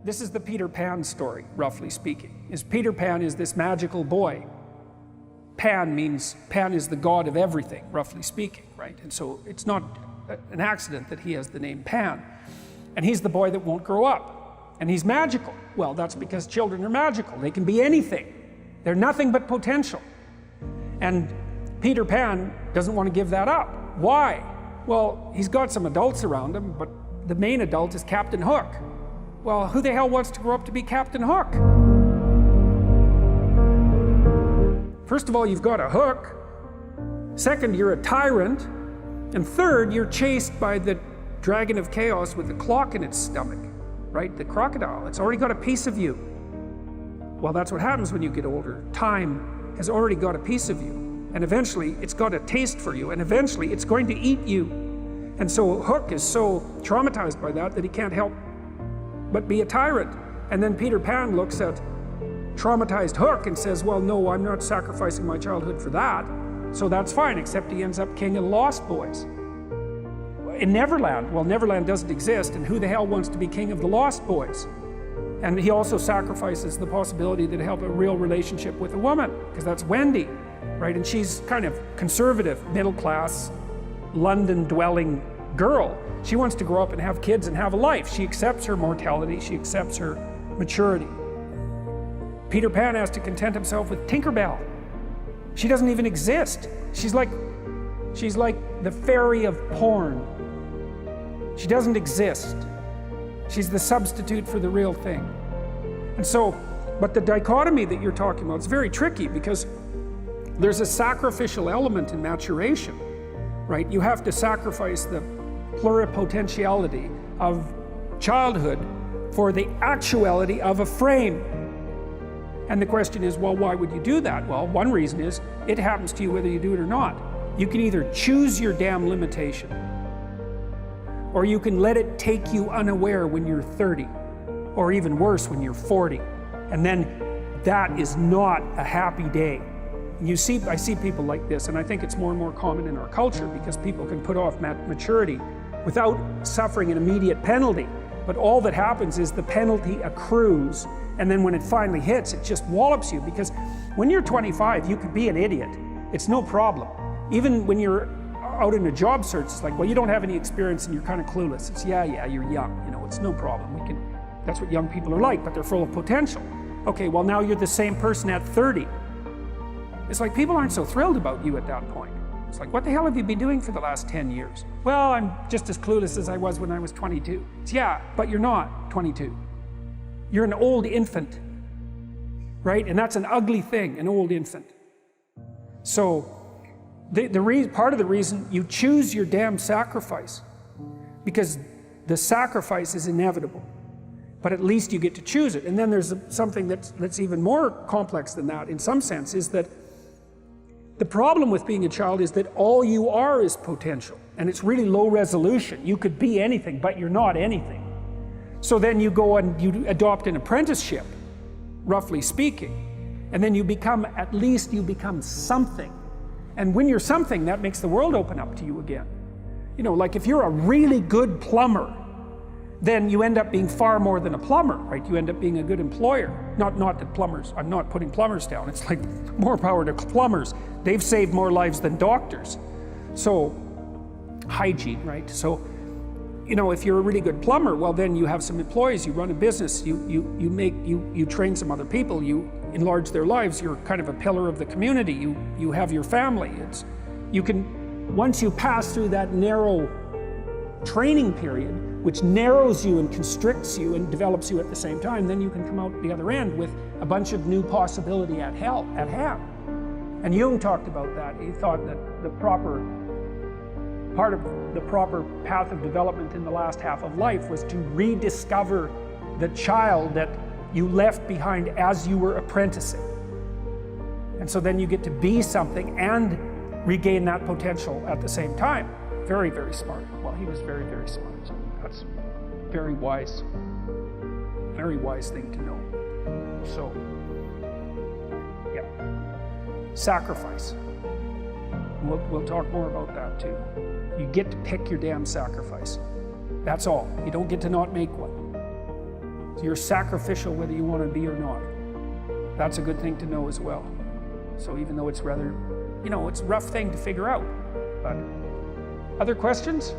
This is the Peter Pan story, roughly speaking. Peter Pan is this magical boy. Pan is the god of everything, roughly speaking, right? And so it's not an accident that he has the name Pan. And he's the boy that won't grow up. And he's magical. Well, that's because children are magical. They can be anything. They're nothing but potential. And Peter Pan doesn't want to give that up. Why? Well, he's got some adults around him, but the main adult is Captain Hook. Well, who the hell wants to grow up to be Captain Hook? First of all, you've got a hook. Second, you're a tyrant. And third, you're chased by the dragon of chaos with a clock in its stomach, right? The crocodile. It's already got a piece of you. Well, that's what happens when you get older. Time has already got a piece of you. And eventually, it's got a taste for you. And eventually, it's going to eat you. And so Hook is so traumatized by that he can't help but be a tyrant. And then Peter Pan looks at traumatized Hook and says, well, no, I'm not sacrificing my childhood for that. So that's fine, except he ends up king of the Lost Boys. In Neverland, well, Neverland doesn't exist, and who the hell wants to be king of the Lost Boys? And he also sacrifices the possibility to have a real relationship with a woman, because that's Wendy, right? And she's kind of conservative, middle-class, London-dwelling girl. She wants to grow up and have kids and have a life. She accepts her mortality, she accepts her maturity. Peter Pan has to content himself with Tinkerbell. She doesn't even exist. She's like the fairy of porn. She doesn't exist. She's the substitute for the real thing. And so, but the dichotomy that you're talking about is very tricky, because there's a sacrificial element in maturation, right? You have to sacrifice the pluripotentiality of childhood for the actuality of a frame. And the question is, well, why would you do that? Well, one reason is it happens to you whether you do it or not. You can either choose your damn limitation, or you can let it take you unaware when you're 30, or even worse, when you're 40. And then that is not a happy day. I see people like this, and I think it's more and more common in our culture, because people can put off maturity without suffering an immediate penalty. But all that happens is the penalty accrues, and then when it finally hits, it just wallops you. Because when you're 25, you could be an idiot. It's no problem. Even when you're out in a job search, it's like, well, you don't have any experience and you're kind of clueless. It's, yeah, you're young, you know, it's no problem. That's what young people are like, but they're full of potential. Okay, well, now you're the same person at 30. It's like people aren't so thrilled about you at that point. It's like, what the hell have you been doing for the last 10 years? Well, I'm just as clueless as I was when I was 22. It's, yeah, but you're not 22. You're an old infant, right? And that's an ugly thing, an old infant. So part of the reason you choose your damn sacrifice, because the sacrifice is inevitable, but at least you get to choose it. And then there's something that's even more complex than that, in some sense, is that the problem with being a child is that all you are is potential, and it's really low resolution. You could be anything, but you're not anything. So then you go and you adopt an apprenticeship, roughly speaking, and then you become something. And when you're something, that makes the world open up to you again. You know, like if you're a really good plumber, then you end up being far more than a plumber, right? You end up being a good employer. Not that plumbers, I'm not putting plumbers down. It's like more power to plumbers. They've saved more lives than doctors. So, hygiene, right? So, you know, if you're a really good plumber, well, then you have some employees, you run a business, you train some other people, you enlarge their lives, you're kind of a pillar of the community, you have your family. Once you pass through that narrow training period, which narrows you and constricts you and develops you at the same time, then you can come out the other end with a bunch of new possibility at hand. And Jung talked about that. He thought that part of the proper path of development in the last half of life was to rediscover the child that you left behind as you were apprenticing. And so then you get to be something and regain that potential at the same time. Very, very smart. Well, he was very, very smart. So that's very wise thing to know. So, yeah. Sacrifice. We'll talk more about that too. You get to pick your damn sacrifice. That's all. You don't get to not make one. You're sacrificial whether you want to be or not. That's a good thing to know as well. So even though it's rather, it's a rough thing to figure out. But other questions?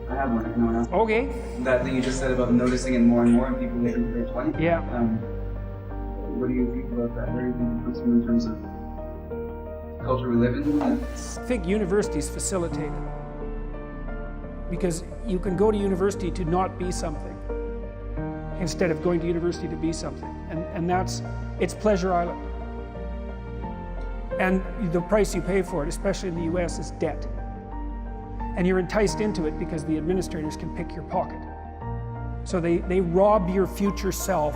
I have one if no one else. Okay. That thing you just said about noticing it more and more in people later in their 20s. Yeah. What do you think about that? Where do you think it comes from in terms of culture we live in? I think universities facilitate it. Because you can go to university to not be something instead of going to university to be something. And it's Pleasure Island. And the price you pay for it, especially in the US, is debt. And you're enticed into it because the administrators can pick your pocket. So they rob your future self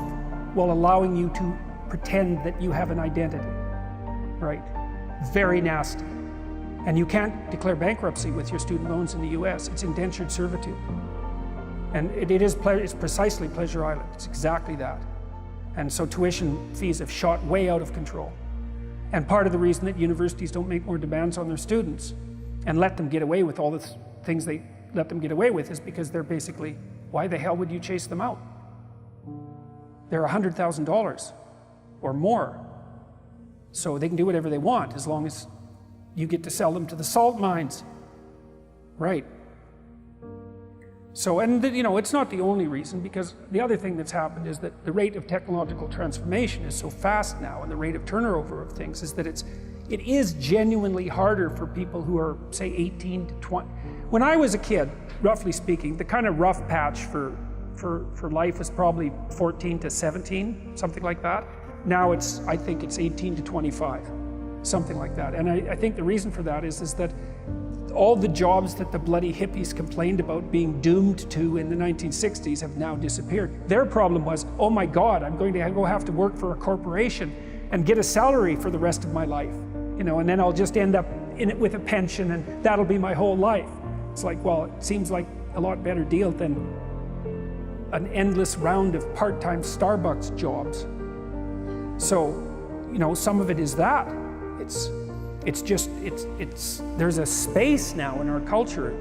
while allowing you to pretend that you have an identity, right? Very nasty. And you can't declare bankruptcy with your student loans in the US. It's indentured servitude. And it's precisely Pleasure Island. It's exactly that. And so tuition fees have shot way out of control. And part of the reason that universities don't make more demands on their students and let them get away with all the things they let them get away with is because they're basically, why the hell would you chase them out? They're $100,000 or more. So they can do whatever they want as long as you get to sell them to the salt mines. Right. So, and it's not the only reason, because the other thing that's happened is that the rate of technological transformation is so fast now, and the rate of turnover of things is that it is genuinely harder for people who are, say, 18 to 20. When I was a kid, roughly speaking, the kind of rough patch for life was probably 14 to 17, something like that. Now I think it's 18 to 25, something like that. And I think the reason for that is that all the jobs that the bloody hippies complained about being doomed to in the 1960s have now disappeared. Their problem was, oh my God, I'm going to go have to work for a corporation and get a salary for the rest of my life, and then I'll just end up in it with a pension and that'll be my whole life. It's like, well, it seems like a lot better deal than an endless round of part-time Starbucks jobs. So, some of it is that. There's a space now in our culture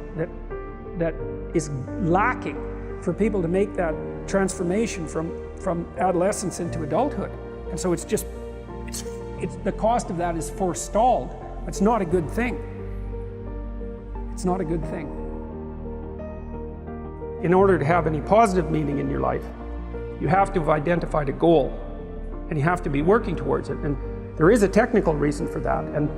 that is lacking for people to make that transformation from adolescence into adulthood. And so the cost of that is forestalled. It's not a good thing. It's not a good thing. In order to have any positive meaning in your life, you have to have identified a goal, and you have to be working towards it. And there is a technical reason for that. And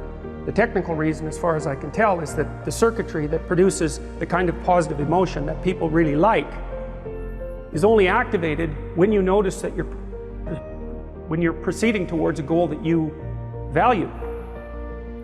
the technical reason, as far as I can tell, is that the circuitry that produces the kind of positive emotion that people really like is only activated when you notice that when you're proceeding towards a goal that you value.